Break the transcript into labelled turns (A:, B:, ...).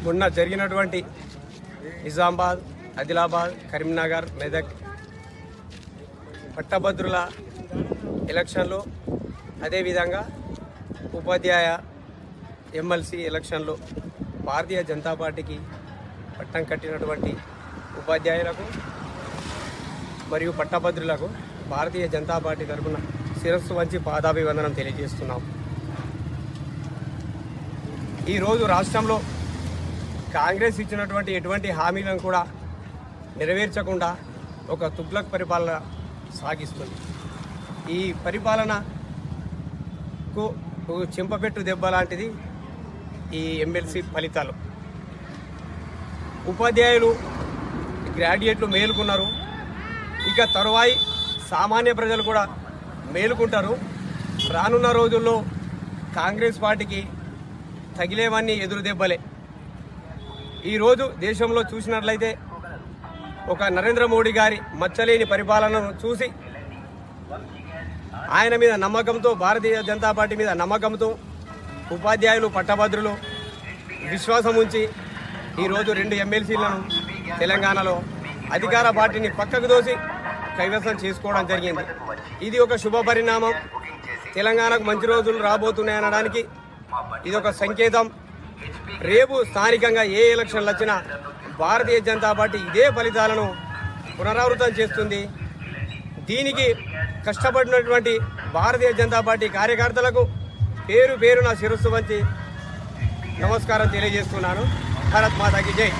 A: మొన్న జరిగినటువంటి నిజామాబాద్, ఆదిలాబాద్, కరీంనగర్, మెదక్ పట్టభద్రుల ఎలక్షన్లో, అదేవిధంగా ఉపాధ్యాయ ఎమ్మెల్సీ ఎలక్షన్లో భారతీయ జనతా పార్టీకి పట్టం కట్టినటువంటి ఉపాధ్యాయులకు మరియు పట్టభద్రులకు భారతీయ జనతా పార్టీ తరఫున శిరస్సు వంచి పాదాభివందనం తెలియజేస్తున్నాం. ఈరోజు రాష్ట్రంలో కాంగ్రెస్ ఇచ్చినటువంటి ఎటువంటి హామీలను కూడా నెరవేర్చకుండా ఒక తుగ్లక్ పరిపాలన సాగిస్తుంది. ఈ పరిపాలనకు చెంపపెట్టు దెబ్బ లాంటిది ఈ ఎమ్మెల్సీ ఫలితాలు. ఉపాధ్యాయులు, గ్రాడ్యుయేట్లు మేలుకున్నారు. ఇక తరువాయి సామాన్య ప్రజలు కూడా మేలుకుంటారు. రానున్న రోజుల్లో కాంగ్రెస్ పార్టీకి తగిలేవన్నీ ఎదురు దెబ్బలే. ఈరోజు దేశంలో చూసినట్లయితే ఒక నరేంద్ర మోడీ గారి మచ్చలేని పరిపాలనను చూసి ఆయన మీద నమ్మకంతో, భారతీయ జనతా పార్టీ మీద నమ్మకంతో ఉపాధ్యాయులు, పట్టభద్రులు విశ్వాసం ఉంచి ఈరోజు 2 ఎమ్మెల్సీలను తెలంగాణలో అధికార పార్టీని పక్కకు దోసి కైవసం చేసుకోవడం జరిగింది. ఇది ఒక శుభ పరిణామం. తెలంగాణకు మంచి రోజులు రాబోతున్నాయనడానికి ఇది ఒక సంకేతం. రేపు స్థానికంగా ఏ ఎలక్షన్లు వచ్చినా భారతీయ జనతా పార్టీ ఇదే ఫలితాలను పునరావృతం చేస్తుంది. దీనికి కష్టపడినటువంటి భారతీయ జనతా పార్టీ కార్యకర్తలకు పేరు పేరున శిరస్సు వంచి నమస్కారం తెలియజేస్తున్నాను. భారత్ మాతాకి జై.